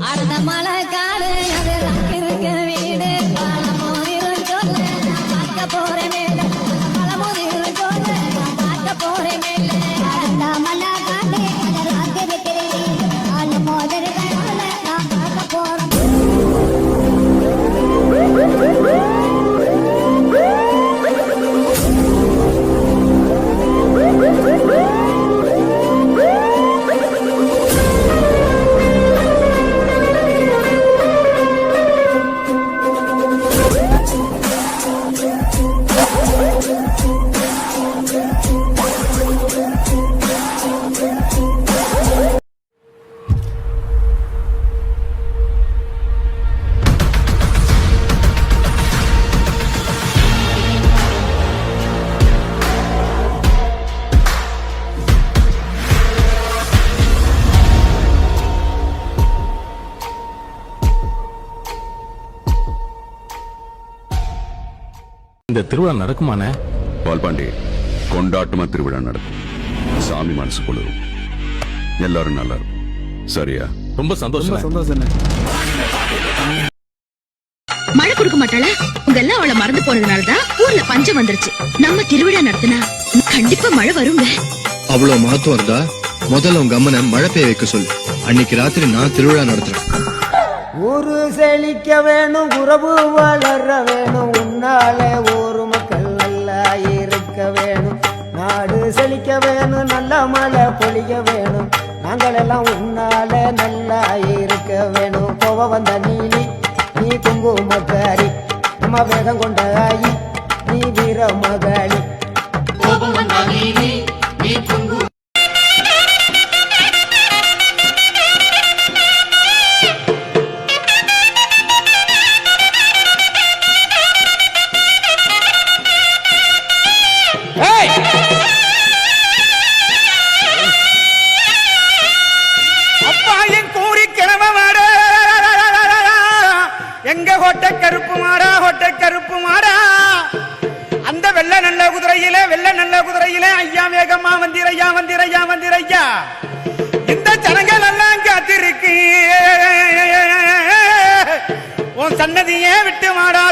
அடுத்த மலை காடு அதெல்லாம் இருக்க வீடு பழமுதிரும் சொல்ல நான் பார்க்க போறேன் மேல பழமுதிரும் சொல்ல நான் பார்க்க போறேன் மேல அடுத்த மலை காடு அதெல்லாம் இருக்க வீடு பழமுதிரும் சொல்ல நான் பார்க்க போறேன் இந்த திருவிழா நடக்குமானே? பால்பாண்டி, கொண்டாட்டமா திருவிழா நடக்கும். சாமி மனசு குளிரும். எல்லாரும் நல்லா இருக்கும். சரியா? ரொம்ப சந்தோஷம். மழை கொடுக்க மாட்டாள? உங்க எல்லாம் அவளை மறந்து போனதுனாலதான் ஊர்ல பஞ்சம் வந்துருச்சு. நம்ம திருவிழா நடத்தினா கண்டிப்பா மழை வருங்க. அவ்வளவு மகத்துவம் இருந்தா முதல்ல உங்க அம்மனை மழை பெய்ய வைக்க சொல்லு. அன்னைக்கு ராத்திரி நான் திருவிழா நடத்துறேன். ஊரு செழிக்க வேணும், உறவு வளர வேணும், உன்னாலே ஊரு மக்கள் நல்லா இருக்க வேணும். நாடு செழிக்க வேணும், நல்ல மழை பொழிய வேணும், நாங்கள் எல்லாம் உன்னாலே நல்லா இருக்க வேணும். கோவ வந்த நீ குங்குமக்காரி, நம்ம வேகம் கொண்ட ஆயி நீ வீர மகாளி. எங்க ஹொட்டை கருப்பு மாடா அந்த வெள்ள நல்ல குதிரையிலே ஐயா வேகமா வந்திரையா இந்த ஜனங்கள் எல்லாம் காத்திருக்கு. உன் சன்னதியே விட்டு மாடா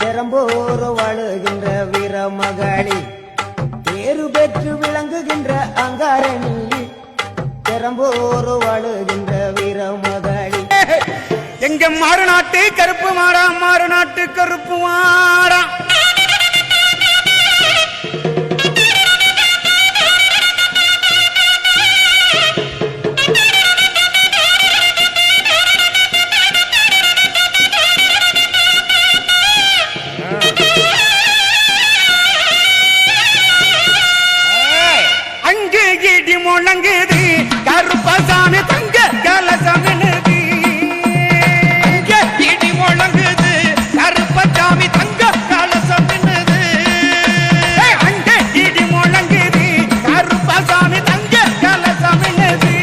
பெரம்போர் வாழுகின்ற வீர மகாளி, பேரு பெற்று விளங்குகின்ற அங்காரணி. பெரம்போர் வாழுகின்ற வீர மகாளி. எங்க மாறுநாட்டு கருப்பு மாடா முழங்குது கருப்பசாமி தங்க கலசமினுது. இடி முழங்குது கருப்பசாமி தங்க கலசமினுது. அங்க இடி முழங்குது கருப்பசாமி தங்க கலசமினுது.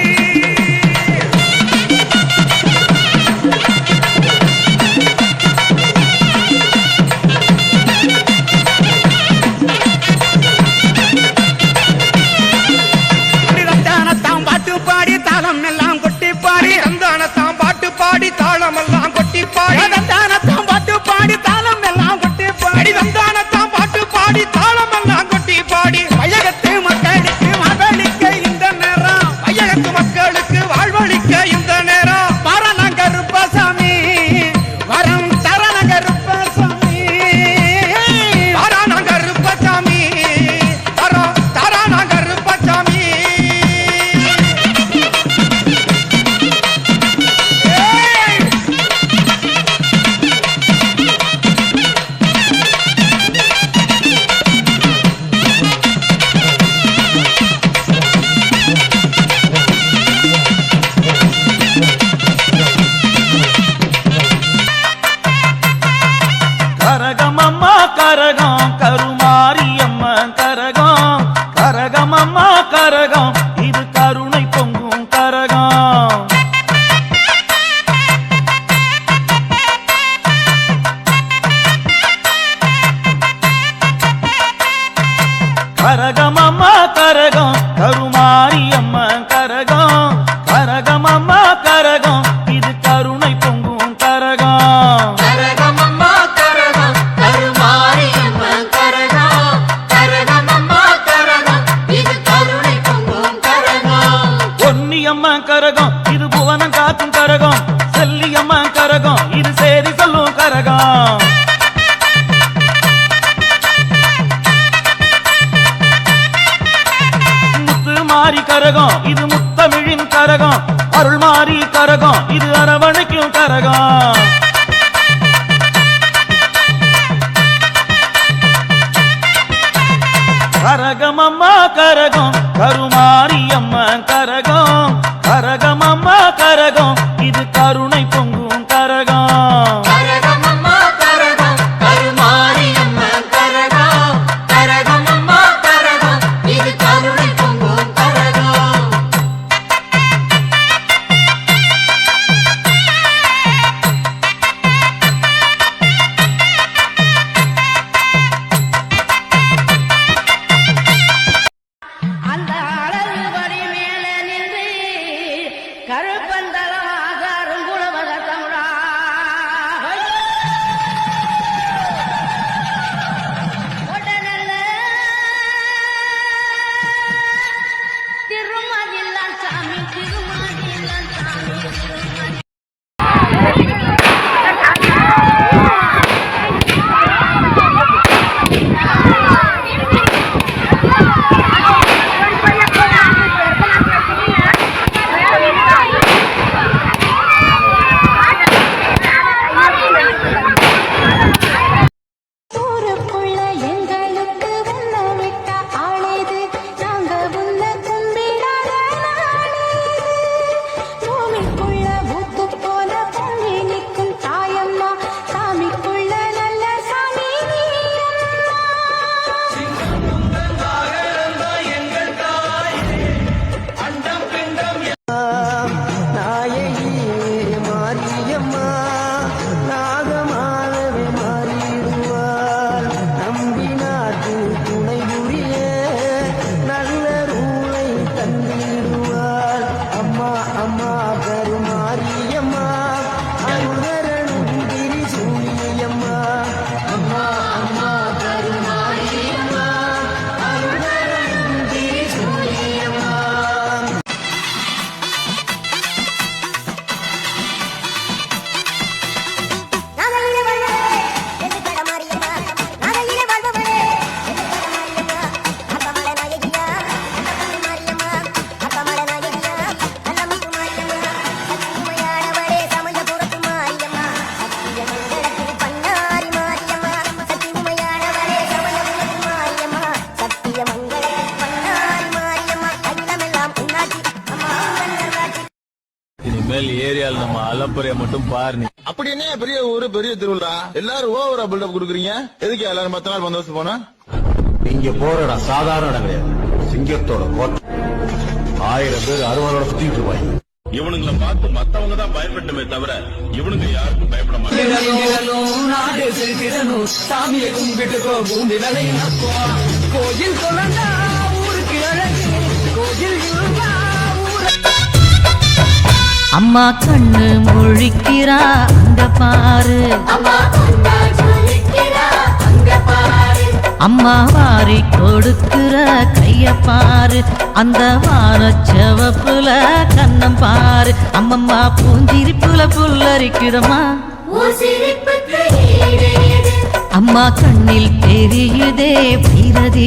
கரகம் இது கருணை பொங்கும் கரகம். கரகமம்மா கரகம் கருமாரி அம்மா கரகம். கரகமம்மா கரகம் இது கருணை பொங்கும் கரகம். கரகமம்மா கரகம் கருமாரி அம்மா கரகம். கரகமம்மா கரகம் இது கருணை பொங்கும் கரகம். பொன்னியம்மா கரகம் இது புவனம் காக்கும் கரகம். செல்லியம்மா கரகம் இது சேரி சொல்லும் கரகம். மாரி கரகம் இது முத்தமிழின் கரகம். அருள் மாரி கரகம் இது அரவணைக்கும் கரகம். கரகமம்மா கரகம் கருமாரி அம்மா கரகம். கரகமம்மா கரகம் இது கருணை பொங்கும் கரகம். கரகமம்மா கரகம் கருமாரி அம்மா கரகம். கரகமம்மா கரகம் இது கருணை பொங்கும் கரகம். அந்த அழகு படி மேலே நின்று கருப்பந்தலமாக அருங்குளவக தமிழா உடனல்ல திருமதில்லான் சாமி திருமதில்லான் சாமி திருமதி ஊருக்குள்ள எங்களுக்கு வண்ணமிட்ட ஆளேது, நாங்க உன்னை கும்பிடாத நாளேது. பூமிக்குள்ள ஊத்து போல பொங்கி நிற்கும் தாயம்மா, சாமிக்குள்ள நல்ல சாமி நீ நாயகியே மாரியம்மா நாகமாகவே மாறிடுவாள். நம்பினாக்கு துணை புரிய நல்ல ரூலை தந்திடுவாள். அம்மா அம்மா கருமாரியம்மா அருகரணும் திரிசூலியம்மா. அம்மா அம்மா கருமாரியம்மா அருகரணும் திரிசூலியம்மா. நாகையிலே வாழ்பவளே, என்று கடமாரியம்மா. நாகையிலே வாழ்பவளே, என்று கடமாரியம்மா. அப்பமலை நாயகியா, அப்பமலை மாரியம்மா. அப்பமலை நாயகியா, அல்லமுத்து மாரியம்மா. சக்திமயானவளே, சமயபுரத்து மாரியம்மா. சத்திய மங்களத்தில் பண்ணாரி மாரியம்மா. சக்திமயானவளே, சமயபுரத்து மாரியம்மா. சத்திய மங்களத்தில் பண்ணாரி மாரியம்மா. அகிலமெல்லாம் உன்னாட்சி அம்மா உன்னர்வாட்சி. இனிமேல் ஏரியால நம்ம அலப்புறைய மட்டும் பாரு. அப்படி என்ன பெரிய ஊரு பெரிய திருவிழா எல்லாரும் ஓவரா பில்டப் கொடுக்குறீங்க? எதுக்கு எல்லாரும் மத்த நாள் பந்தோபஸ்து போனா? இங்க போறடா சாதாரண இடம் கிடையாது. சிங்கத்தோட கோட்டை. 1000 பேர் அருவாளோட சுத்திட்டு இருப்பாங்க. இவனுங்களை பார்த்து மத்தவங்க தான் பயப்படணுமே தவிர இவனுங்க யாருக்கும் பயப்பட மாட்டாங்க. சாமியை கும்பிட்டுக்கோ பூமி விளையாக்கோ. கோயில் கொள்ளா ஊருக்கு அழகு கோயில் இருந்தா அம்மா கண்ணு முழிக்கிறா அங்க பாரு. அம்மா வாரி கொடுக்கிற கைய பாரு. அந்த வானச்சவப்புல கண்ணம் பாரு. அம்மம்மா பூஞ்சிரிப்புல புல்லரிக்குதம்மா. அம்மா கண்ணில் தெரியுதே பிரதி.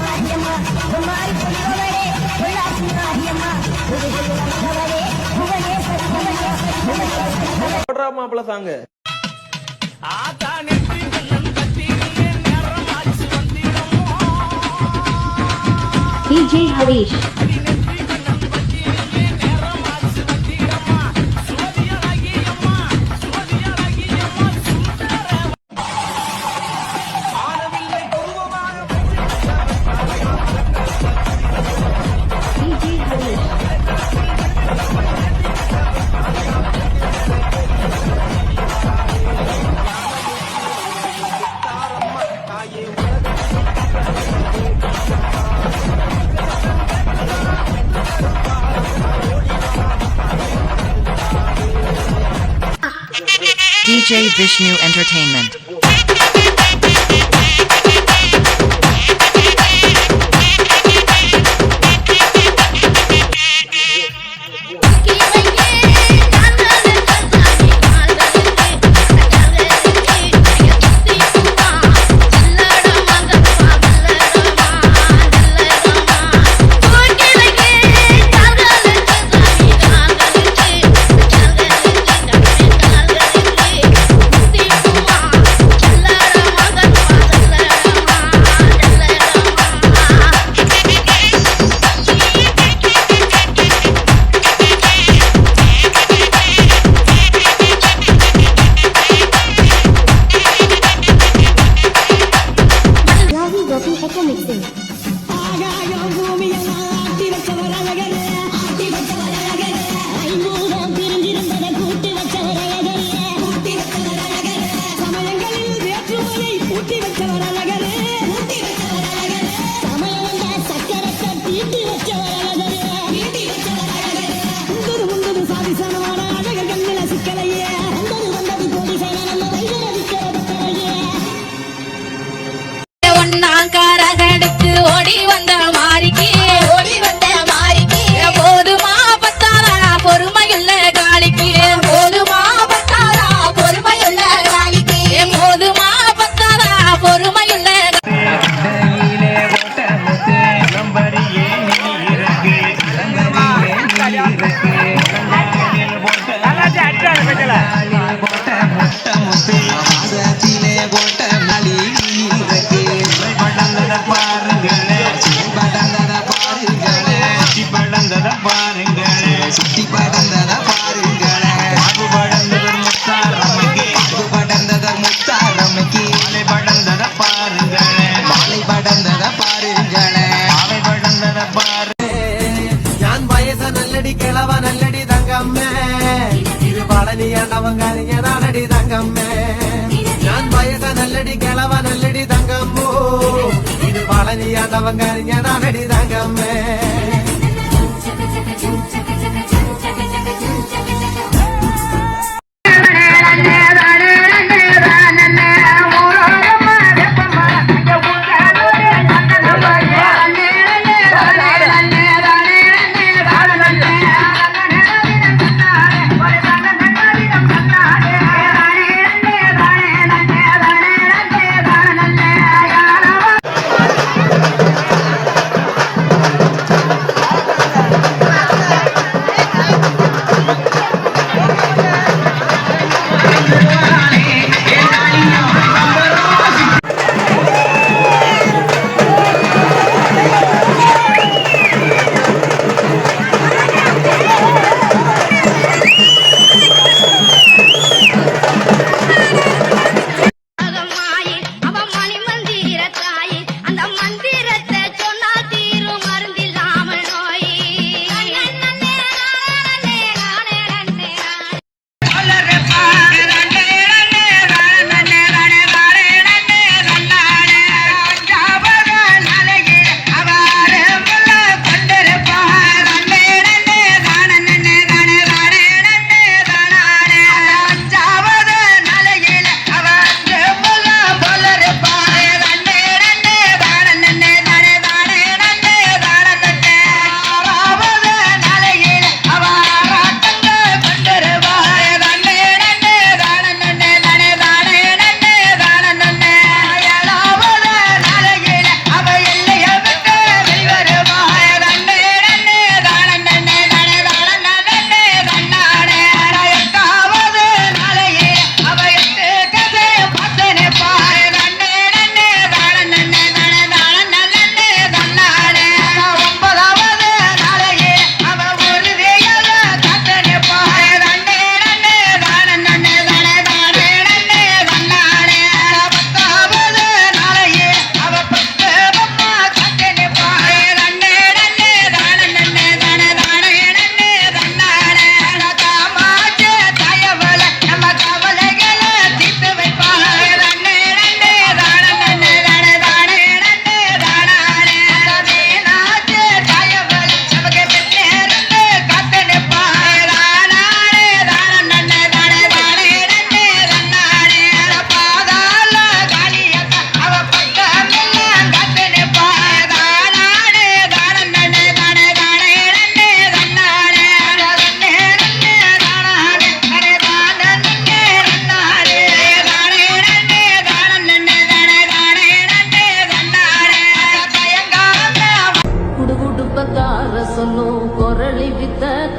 மாரியம்மா, மாரி பொலிவளே, போடா மாப்பிள்ள சாங்க. DJ Harish. DJ Vishnu Entertainment. ஓடி வந்த மாறிக்கு போதுமா பத்தாரா பொறுமையுள்ள காளிக்கு போதுமா பத்தாரா பொறுமையுள்ள காளிக்கு போதுமா பத்தாரா பொறுமையுள்ள சுத்தி படந்தத பாருங்களே பாபு படந்ததர் முத்தாரம்மைக்கு மாலை படந்தத பாருங்களே மாலை படந்தத பாரு ഞാൻ വയസ്സ നല്ലടി കിളവ നല്ലടി തങ്കമ്മേ ഇത് പളനിയാണ്ടവങ്കാരിയതാണടി തങ്കമ്മേ ഞാൻ വയസ്സ നല്ലടി കിളവ നല്ലടി തങ്കമ്മോ ഇത് പളനിയാണ്ടവങ്കാരിയതാണടി തങ്കമ്മേ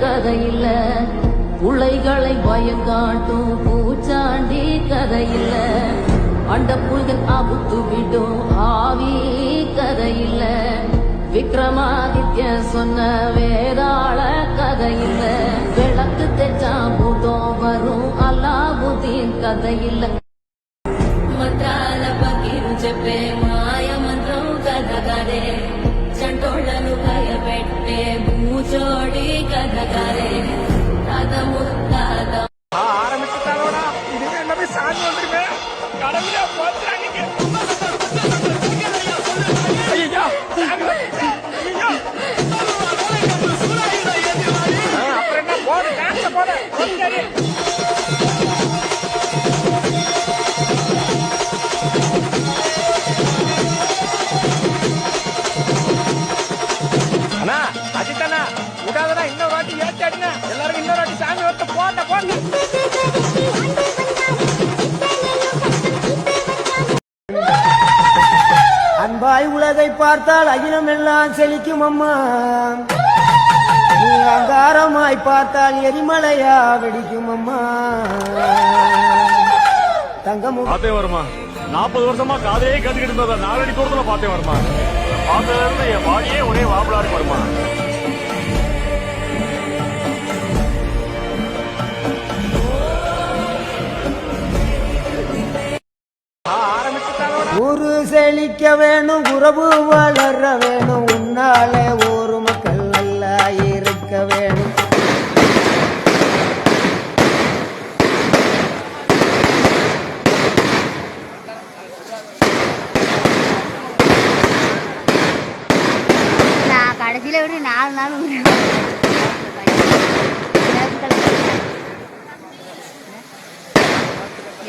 கதையில்ல உளைகளை பயங்காட்டும் பூச்சாண்டி கதையில்ல அண்ட புல்கன் அபுத்து விடும் ஆவி கதையில்ல விக்ரமாதித்ய சொன்ன வேதாள கதையில்ல விளக்கு தெச்சா பூதம் வரும் அல்லாவுதீன் கதையில்ல మంత్రాల పకీరు చెప్పే మాయ మంత్రం కథగారే చంటోళ్లను భయపెట్టే భూచోడి కథగారే తాత ముత్తాత ஆரம்பிச்சுட்டாங்களா இதுவே எல்லாமே சாமி வந்துருமே கடவுளே போத்துறாங்க ஐயா அப்புறம் என்ன போடு டான்ஸ் போடு அண்ணா அஜித்தண்ணா விடாதடா இன்னொரு வாட்டி ஏத்தாடினா எல்லாருக்கும் இன்னொரு வாட்டி சாமி ஒருத்த போட்ட போட்டு அன்பாய் உலகை பார்த்தால் அகிலம் எல்லாம் செழிக்கும் அம்மா நீ அங்காரமாய் பார்த்தால் எரிமலையா வெடிக்கும் அம்மா தங்கமும் பார்த்தே வருமா 40 வருஷமா காதையே கத்துக்கிட்டு இருந்ததா 4 அடி தூரத்துல பார்த்தே வருமா பார்த்ததுல இருந்து என் பாடியே ஒரே வாபலா இருக்கு வருமா ஊரு செழிக்க வேணும் உறவு வளர வேணும் உன்னாலே ஒரு மக்கள் நல்லா இருக்க வேணும் நான் கடைசியில விட 4 நாள்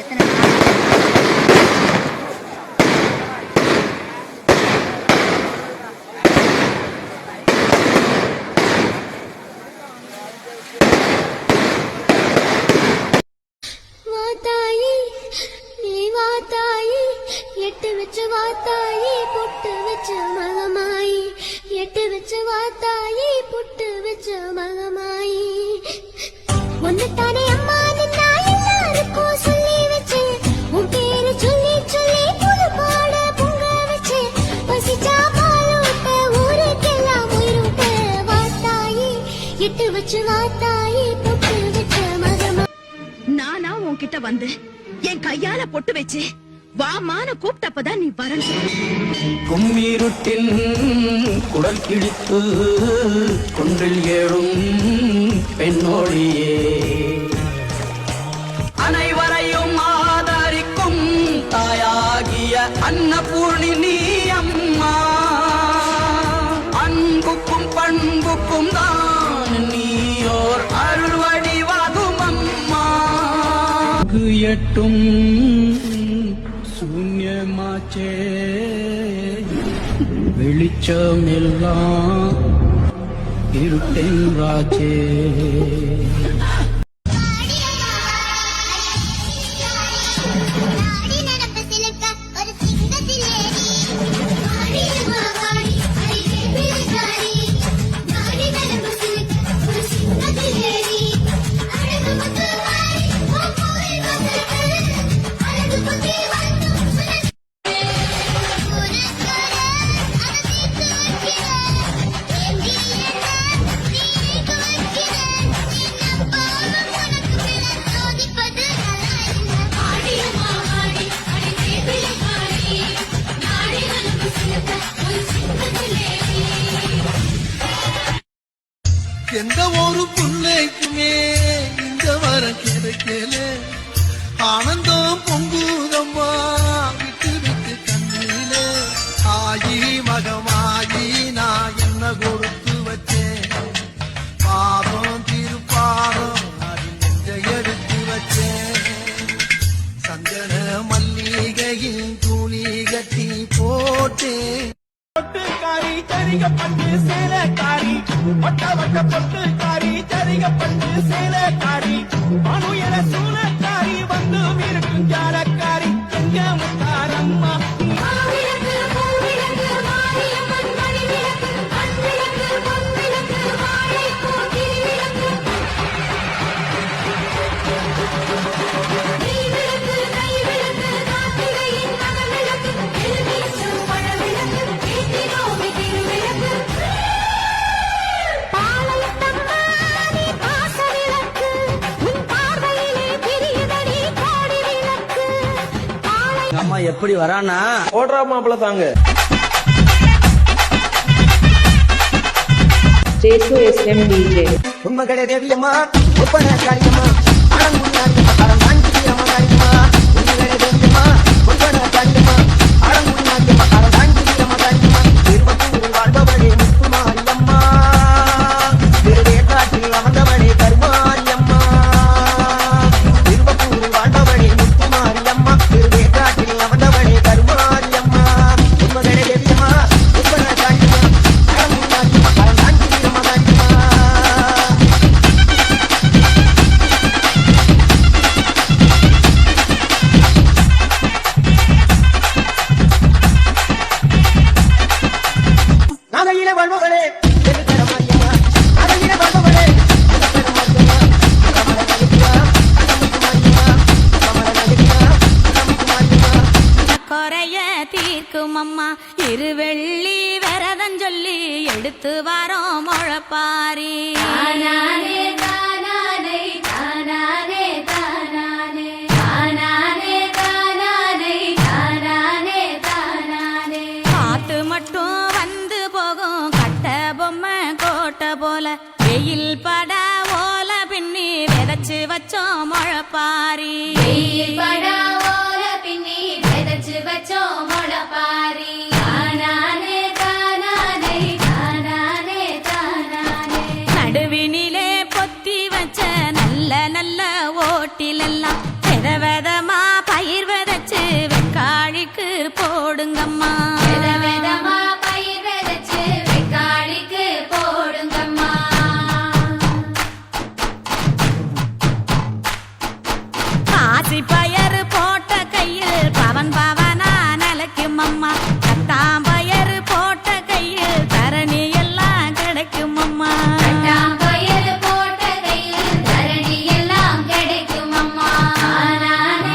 எத்தனை வாத்தாயி நீ வாத்தாயி எட்டு வச்சு வாத்தாயி பொட்டு வச்ச மகமாயி எட்டு வச்சு வாத்தாயி பொட்டு வச்ச மகமாயி ஒன்னுத்தானே அம்மா நின்னா எல்லாருக்கும் சொல்லி வச்சு உன் பேரு சொல்லி சொல்லி புது பாட பொங்க வச்சு பசிச்சா பாலூட்ட ஊருக்கெல்லாம் உயிரூட்ட வாத்தாயி எட்டு வச்சு வாத்தாயி பொட்டு வச்ச மகமாயி நானா உன்கிட்ட வந்து என் கையால பொட்டு வச்சு வாமான கூப்பிட்டப்பதான் நீ வரணும். கும்மீருட்டின் குடல் கிழித்து குன்றில் ஏழும் பெண்ணோழியே அனைவரையும் ஆதரிக்கும் தாயாகிய அன்னபூர்ணி நீ அம்மா அன்புக்கும் பண்புக்கும் தான் நீயோர் அருள் வடிவாகும் அம்மா எட்டும் சூன்யமாச்சே வெளிச்சம் எல்லாம் இருட்டென்றாச்சே எந்த ஒரு புள்ளைக்குமே இந்த வரம் கிடைக்கல ஆனந்தம் பொங்குதம்மா விட்டு விட்டு கண்ணில ஆயி மகமாயி நான் என்ன கொடுத்து வச்சேன் பாவம் திருப்பாவம் அதில் நெஞ்ச எடுத்து வச்சேன் சந்தன மல்லிகையில் துணி கட்டி போட்டேன் பொட்டுக்காரி சரிகப்பட்டு சேலக்காரி வட்ட வட்ட பொட்டுக்காரி சரிகப்பட்டு சேலக்காரி மனுயர சூலக்காரி வந்து இருக்கும் ஜாலக்காரி எங்க முத்தாரம்மா வாழை அம்மா எப்படி வரானா ஓடுறா மாப்பிள்ள தாங்க. உண்மகளே தேவியம்மா ஒப்பன காளியம்மா அடங்குடியாடியம்மா அடங்காஞ்சியம்மா காளியம்மா உண்மகளே தேவியம்மா ஒப்பன காளியம்மா அடங்குடியாடியம்மா அடங்காஞ்சியம்மா காளியம்மா திருப்பத்தூரில் வாழ்பவளே முத்துமாரியம்மா திருவேற்காட்டில் அமர்ந்தவளே கருமாரியம்மா திருப்பத்தூரில் வாழ்பவளே முத்துமாரியம்மா திருவேற்காட்டில் அமர்ந்தவளே கருமாரியம்மா உண்மகளே தேவியம்மா ஒப்பன காளியம்மா அடங்குடியாடியம்மா அடங்காஞ்சியம்மா காளியம்மா நாகையில வாழ்பவளே தென்னித்தரமாரியம்மா நாகையில வாழ்பவளே தென்னித்தரமாரியம்மா கமல நடிக்கிறா கமலமாரியம்மா கமல நடிக்கிறா கமலமாரியம்மா குறைய தீர்க்கும் அம்மா இருவெள்ளி விரதம் சொல்லி எடுத்து வரோம் முழப்பாரி தானானே தானானே தானானே தானானே தானானே தானானே தானானே தானானே காத்து மட்டும் வந்து போகும் கட்ட பொம்மை கோட்டை போல வெயில் பட ஓல பின்னி விதைச்சு வச்சோம் முழப்பாரி வெயில் பட ஓல பின்னி விதைச்சு வச்சோம் முழப்பாரி தானானே தானானே தானானே தானானே நடுவினிலே பொத்தி வச்ச நல்ல நல்ல ஓட்டிலெல்லாம் வித விதமா பயிர் விதைச்சு வெக்காளிக்கு போடுங்கம்மா வித விதமா பயிர் விதைச்சு வெக்காளிக்கு போடுங்கம்மா பாசி பயறு போட்ட கையில் பவன் பவனா நிலைக்கும் அம்மா கட்டாம்பயறு போட்ட கையில் தரணி எல்லாம் கிடைக்கும் அம்மா கட்டாம்பயறு போட்ட கையில் தரணி எல்லாம் கிடைக்கும் அம்மா தானானே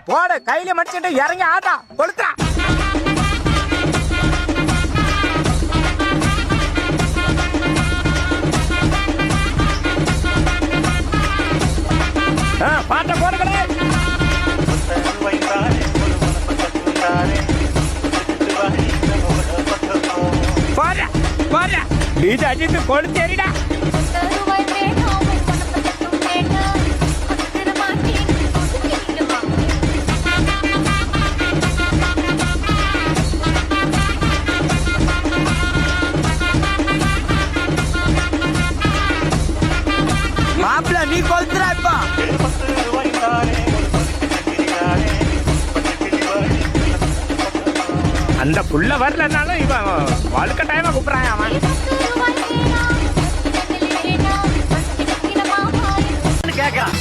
போடு கையில மடிச்சிட்டு இறங்கி ஆட்டா கொளுத்தா. பாட்ட போடுகளே. பாரு பாரு இது அஜித்து கொளுத்தேறிடா. மாப்பிள்ள நீ கொளுத்துறா இப்ப. அந்த புள்ள வரலனாலும் இவன் வாழ்க்க டைமா கூப்பிடுறான் அவன் கேட்கறான்.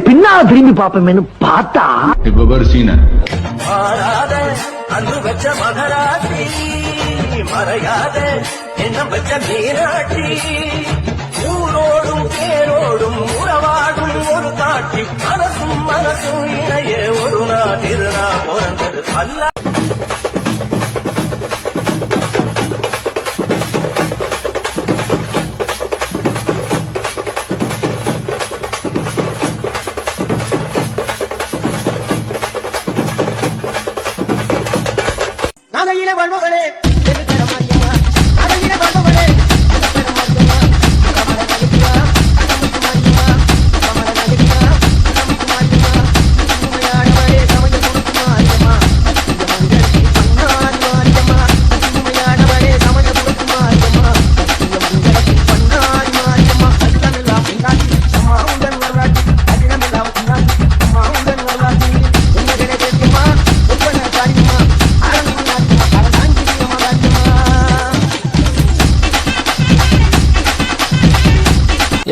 பின்னால திரும்பி பாப்போமேனு பார்த்தா இப்ப பாரு சீன அன்று வச்ச மகராசி மறையாத என்ன வச்ச மீனாட்சி ஊரோடும் பேரோடும் உறவாடும் ஒரு காட்சி மனசும் மனசும் இணைய ஒரு நாள் திருநா பிறந்தது அல்ல. நகையில வாழ்பவளே நகையில வாழ்பவளே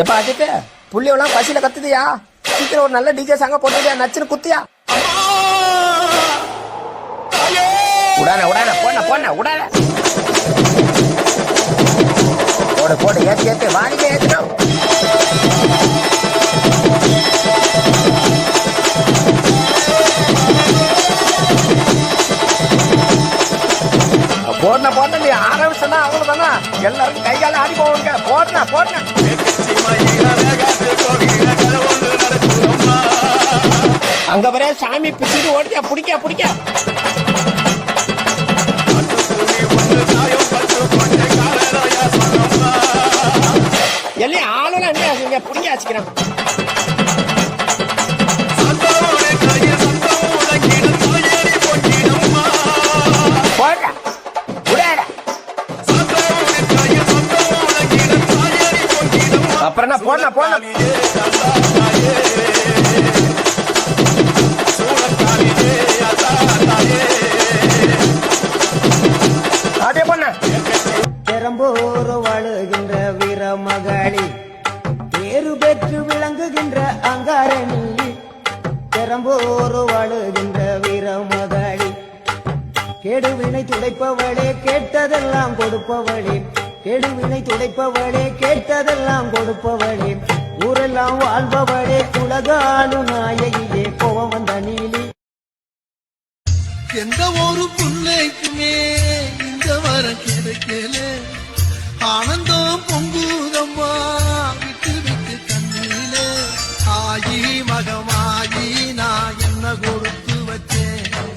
எப்ப அஜித்து புள்ளியெல்லாம் பசியில கத்துதியா? சீக்கிரம் ஒரு நல்ல டிஜே சாங்க போட்டுதியா, நச்சுன்னு குத்தியா? உடான உடான போன போன உடான போடு போடு ஏத்து ஏத்து வாணிக்க ஏத்துடும். போடன போட்ட நீ ஆரம்பிச்சா அவங்களுக்கு தானே எல்லாரும் கைகால ஆடி போவாங்க. போடன போடன அங்க வர சாமி பிடிச்சிட்டு ஓடியா பிடிக்க பிடிக்க. எல்லாம் ஆளுநர் என்ன பிடிக்க வச்சுக்கிறேன். அப்புறம் என்ன போன போன அப்படியே பண்ண. பெரம்பூர் வாழுகின்ற வீரமகளி, பேரு பெற்று விளங்குகின்ற அங்காரணி. பெரம்பூர் வாழுகின்ற வீரமகளி, கேடுவினை துடைப்பவளே கேட்டதெல்லாம் கொடுப்பவளே. கேடுவினை துடைப்பவளே கேட்டதெல்லாம் கொடுப்பவளே. ஊரெல்லாம் வாழ்பவளே உலகாளு நாயகியே கோவம் வந்த நீலி. எந்த ஒரு புள்ளைக்குமே இந்த வரம் கிடைக்கல, ஆனந்தம் பொங்குதம்மா விட்டு விட்டு கண்ணில. ஆயி மகமாயி நான் என்ன கொடுத்து வச்சேன்,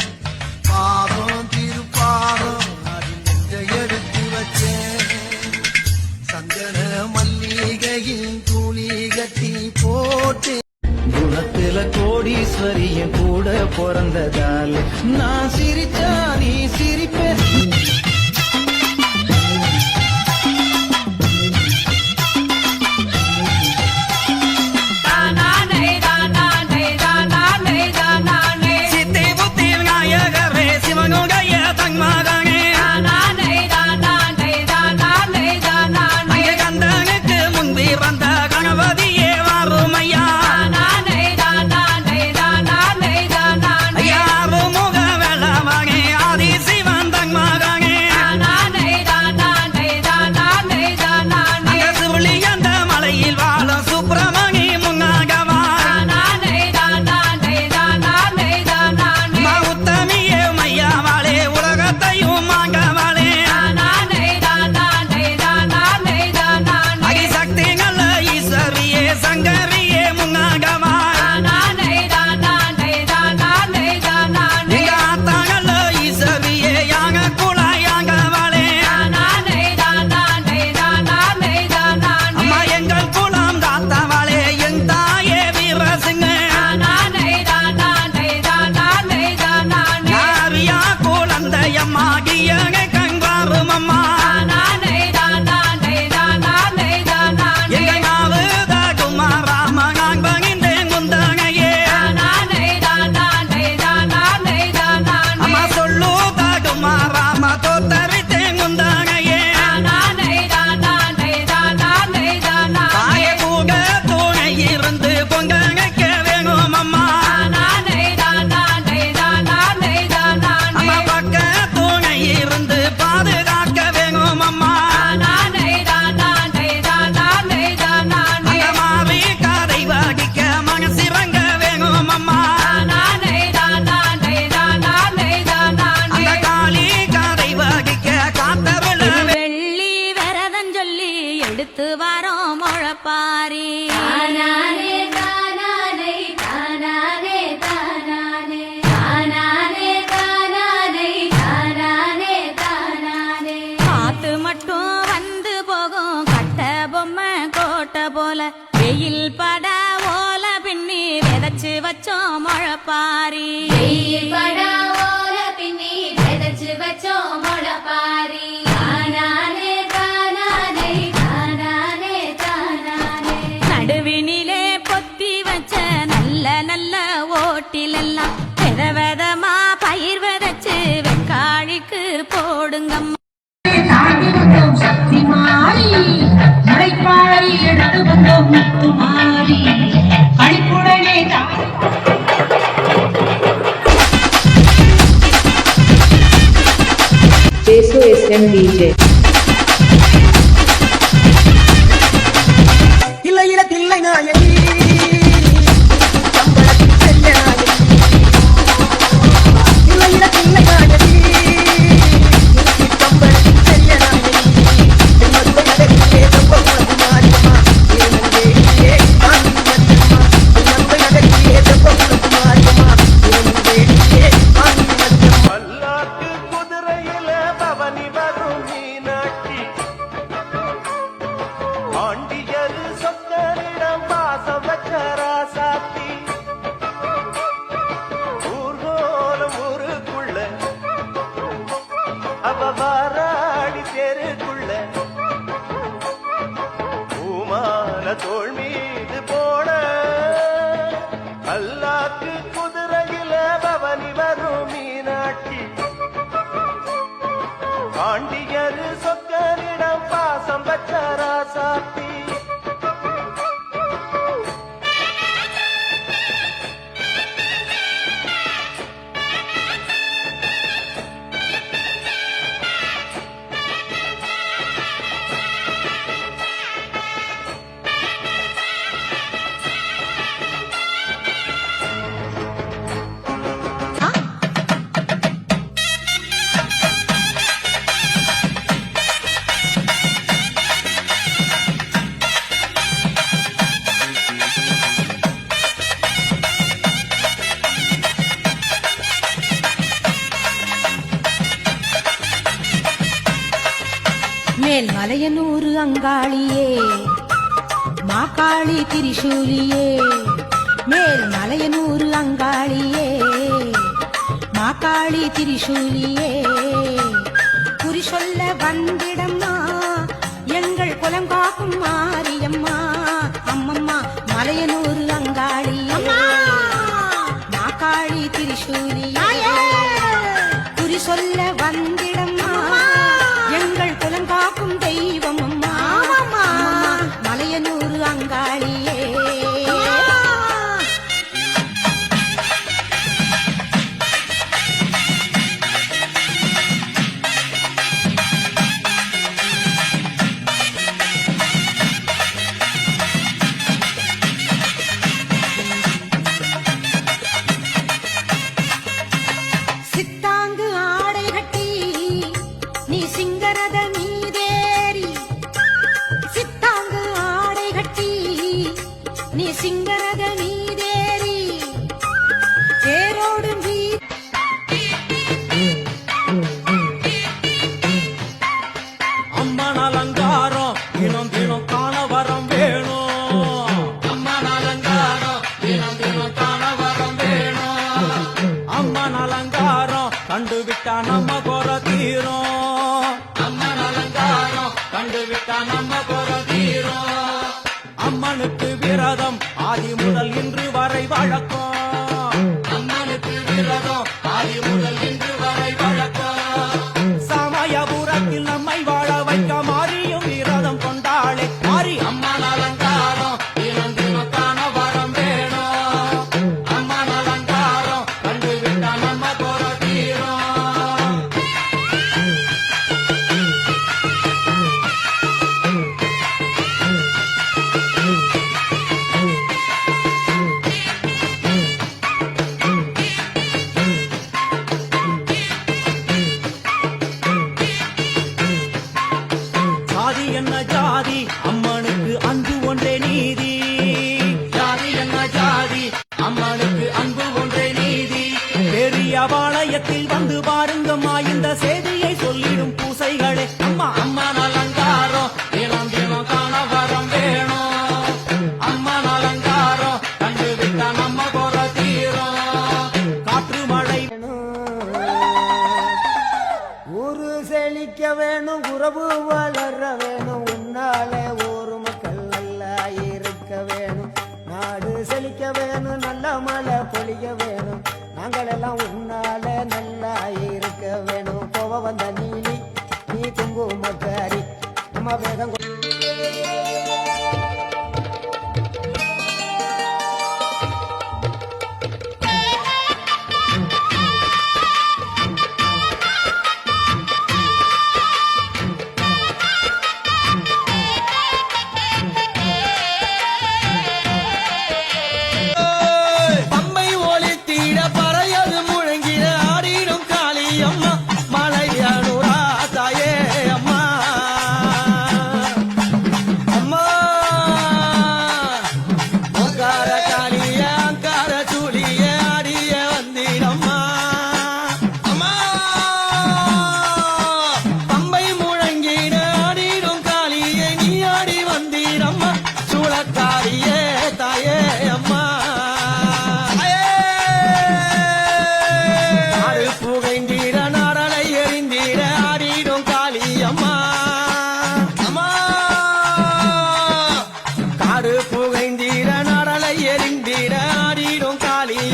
பாதம் திருப்பாதம் அதில் நெஞ்ச எடுத்து வச்சேன். சந்தன மல்லிகையில் துளி கட்டி போட்டு குணத்துல கோடீஸ்வரியும் கூட பிறந்ததால் நான் சிரிச்சா நீ சிரிப்ப. சித்தி புத்தி விநாயகரே சிவனுடைய தன்மகனே, கந்தனுக்கு முன்பி வந்த கணபதியே வாருமையா. வச்சோம் முளப்பாரி, வெயில் பட ஓல பின்னி விதைச்சு வச்சோம் முளப்பாரி. தானானே தானானே தானானே தானானே, நடுவினிலே பொத்தி வச்ச நல்ல நல்ல ஓட்டிலெல்லாம் வித விதமா பயிர் விதைச்சு வெக்காளிக்கு போடுங்கம்மா. சக்தி மாறி முளைப்பாறை எடுத்து வந்தோம் Jesu SM DJ. இல்லையில தில்லை நாயகி சம்பளத்தில் செல்ல நாயகி இல்லையில தில்லை நாயகி சம்பளத்தில் செல்ல நாயகி மதுரை நகரிலே தப்பகுலத்து மாரியம்மா இருந்தே ஆன்மீகம்மா மதுரை நகரிலே தப்பகுலத்து மாரியம்மா இருந்தே ஆன்மீகம் பல்லாக்கு குதிரையில பவனி வரும் மீனாட்சி ஆண்டியரு சொக்கரிடம் பாசம் வச்ச ராசாத்தி ஊர்கோலம் ஊருக்குள்ள அவ வாராடி தெருக்குள்ள பூமான தோள் மீது போட பல்லாக்கு குதிரையில பவனி வரும் மீனாட்சி ஆண்டியரு சொக்கரிடம் பாசம் வச்ச ராசாத்தி மேல் மலையனூர் அங்காளியே மாக்காளி திரிசூலியே மேல் மலையனூர் அங்காளியே மாக்காளி திரிசூலியே குறி சொல்ல வந்திடம்மா எங்கள் குலம் காக்கும் மாரியம்மா அம்மம்மா மலையனூர் அங்காளியே மாக்காளி திரிசூலியே குறி சொல்ல வந்திடம்மா எங்கள் குலம் காக்கும் தெய்வம் அம்மா மலையனூர் அங்காளியே சித்தாங்கு ஆடை கட்டி நீ சிங்கரத மீதேறி சித்தாங்கு ஆடை கட்டி நீ சிங்கரத மீதேறி தேரோடு அம்மன் அலங்காரம் தினம் தினம் காண வரம் வேணும் அம்மன் அலங்காரம் தினம் தினம் காண வரம் வேணும் அம்மன் அலங்காரம் கண்டுவிட்டா நம்ம குறை தீரும் அம்மன் அலங்காரம் கண்டுவிட்டா நம்ம குறை தீரும் அம்மனுக்கு விரதம் ஆதி முதல் இன்று வரை வழக்கம் அம்மனுக்கு விரதம் ஆதி முதல் இன்று வரை வழக்கம் சமயபுரத்தில் நம்மை வாழ வைக்க மாறியும் விரதம் கொண்டாளே மாறி அம்மன் அலங்காரம் தினம் தினம் காண வரம் வேணும் அம்மன் அலங்காரம் கண்டுவிட்டா நம்ம குறை தீரும் ஜாதி என்ன ஜாதி அம்மனுக்கு அன்பு ஒன்றே நீதி ஜாதி என்ன ஜாதி அம்மனுக்கு அன்பு ஒன்றே நீதி பெரிய பாளையத்தில் வந்து பாருங்கம்மா இந்த செய்தியை சொல்லிடும் பூசைகளே அம்மா அம்மன் அலங்காரம் தினம் தினம் காண வரம் வேணும் அம்மன் அலங்காரம் கண்டுவிட்டா நம்ம குறை தீரும் காற்று மழை ஊரு செழிக்க வேணும் உறவு வளர வேணும் உன்னாலே ஊரு மக்கள் நல்லா இருக்க வேணும் நாடு செழிக்க வேணும் நல்ல மழை பொழிய வேணும் நாங்கள் எல்லாம் உன்னாலே நல்லா இருக்க வேணும் கோவ வந்த நீலி நீ குங்குமக்காரி நம்ம வேகம்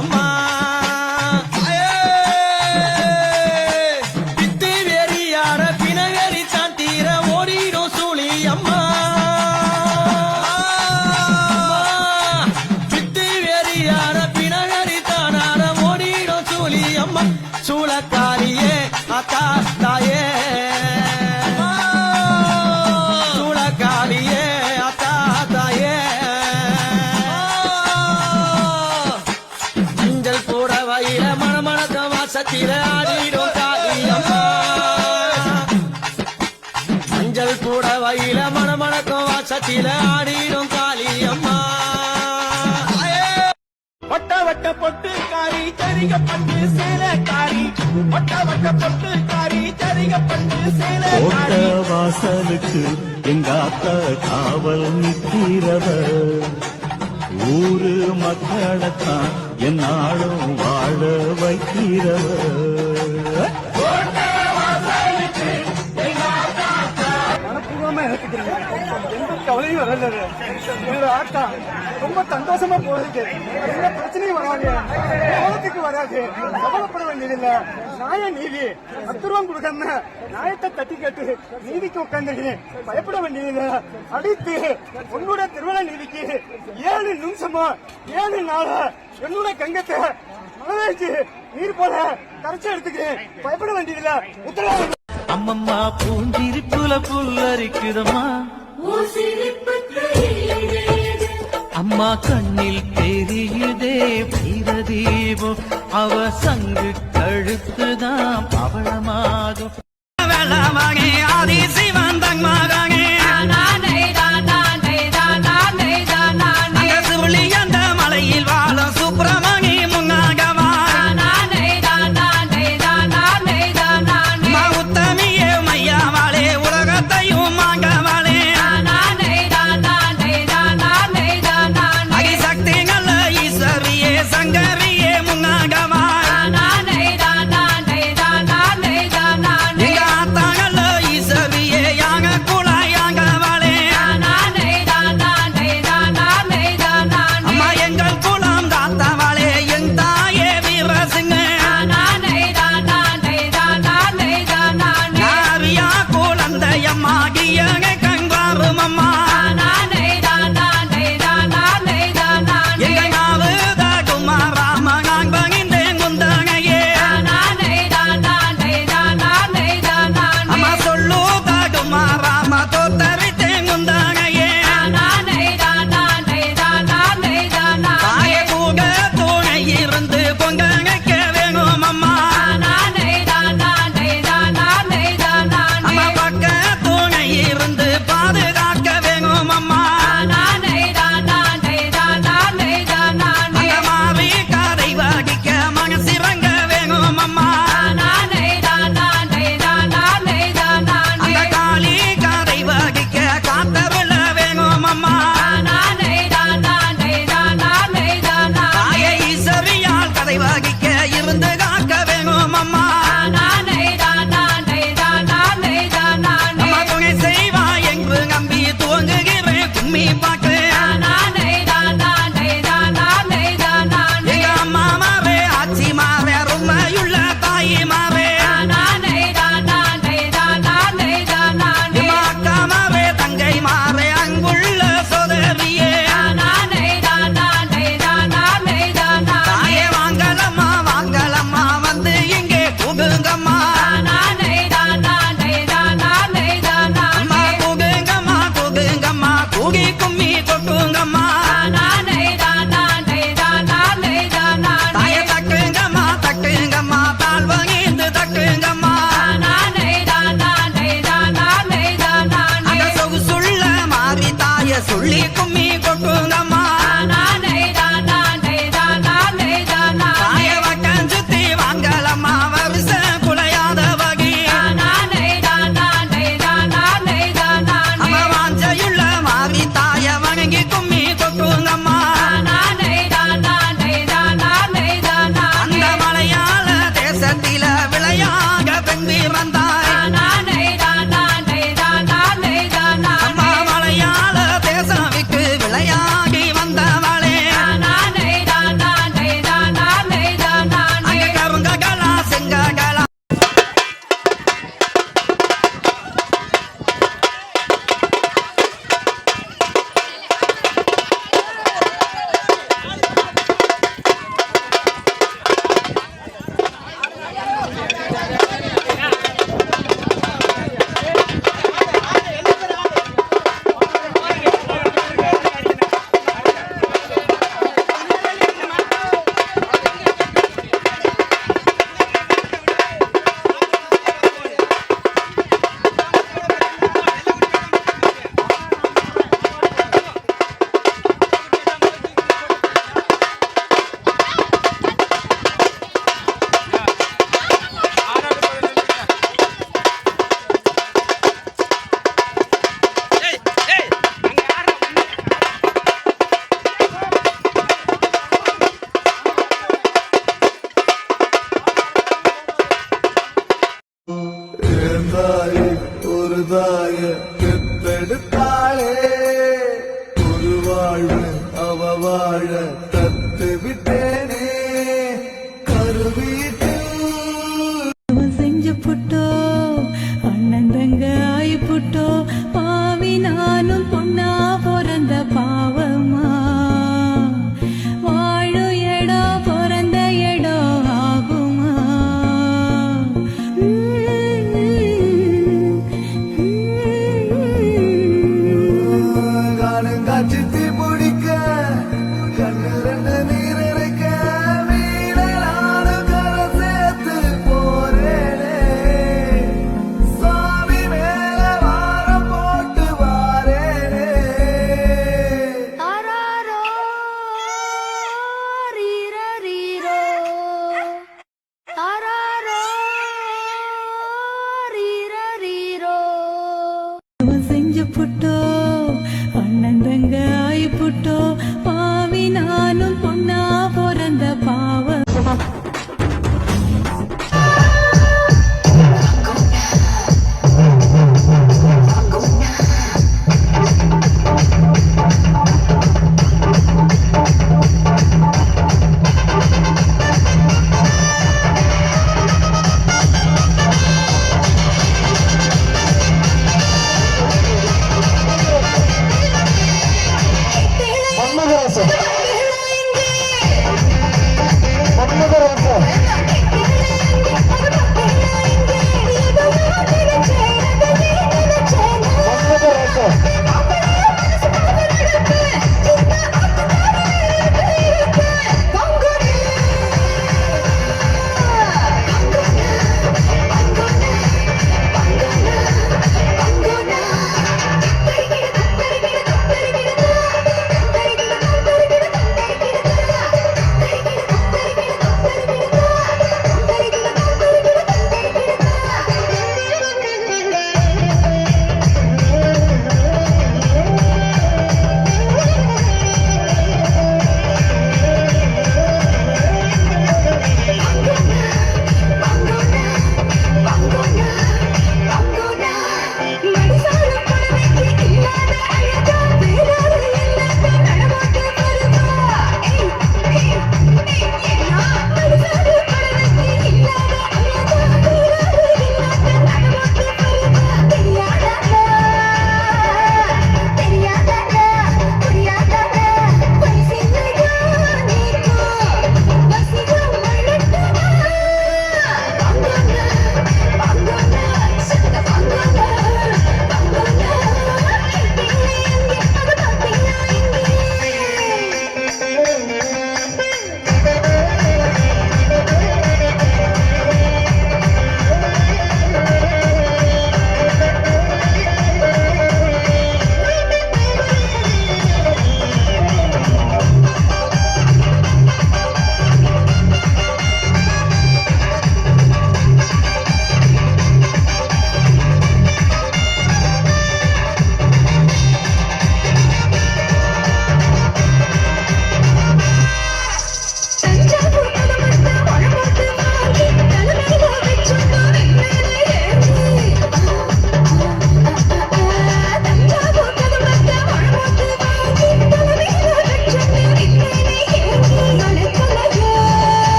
அம்மா பித்து வெறியார பிணவெறி சாந்தீர ஓடிடும் சூழி அம்மா பித்து வெறியார பிணவெறி தானார ஓடிடும் சூழி அம்மா சூளக்காரியே அத்தா தாயே சூளக்காரியே அத்தா தாயே மஞ்சள் போட வயிற மணமணக்க வாசத்திர ஆடிடும் காளியம்மா மஞ்சள் போட வயிற மணமணக்க வாசத்திர ஆடிடும் காளியம்மா வட்ட வட்ட பொட்டு காரி சரிகப்பட்டு சேலக்காரி வட்ட வட்ட பொட்டு காரி சரிகப்பட்டு சேலக்காரி வாசலுக்கு எங்க அக்கா காவல் நிற்கிறவ ஊரு மக்களைத்தான் என்னாலும் வாழ வைக்கிறவ மனப்பூர்வமா எடுத்துக்கிறீங்க எந்த கவலையும் வரல என்னோட ஆட்டா ரொம்ப சந்தோஷமா போகுது எந்த பிரச்சனையும் வராது கோபத்துக்கு வராது கவலைப்பட வேண்டியதில்லை நியாய நீதி 10 ரூபா கொடுக்காம நியாயத்தை தட்டி கேட்டு நீதிக்கு உட்காந்துருக்கேன் பயப்பட வேண்டியதில்லை அடித்து உன்னோட திருவிழா நீதிக்கு 7 நிமிஷமா 7 நாளா என்னோட கங்கத்தை மனதாச்சு நீர் போல கரைச்சி எடுத்துக்கிறேன் பயப்பட வேண்டியதில்லை உத்தரவாதம் அம்மம்மா பூஞ்சிரிப்புல புல்லரிக்குதம்மா அம்மா கண்ணில் தெரியுதே வீரதீபம் அவ சங்கு கழுத்துதான் பவளமாகும் வேளாமாகே ஆதி சிவன் தங்கமாகாங்கே சுழி அந்த மலையில் வாழும் சுப்பிரமணி முன்னாகவா உத்தமியே மையாவாளே உலகத்தையும் மாங்கவாளே அகிசக்திகள ஈஸ்வரியே சங்கரியே முன்னாகவா எங்க ஆத்தாங்கள ஈஸ்வரியே யாக குழாய பிறந்தாயே ஒரு தாய பெத்தெடுத்தாளே ஒரு வாழ்வு அவ வாழ தத்து விட்டேனே கருவீட்டில் செஞ்சு புட்டோ அண்ணன் தங்க ஆயி புட்டோ பாவி நானும் பொண்ணா பிறந்த பாவமா வாழு இடம் பிறந்த இடம் ஆகுமா காணும் காட்சி தீ பிடிக்க கண்ணில்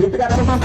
வீட்டுக்காரமா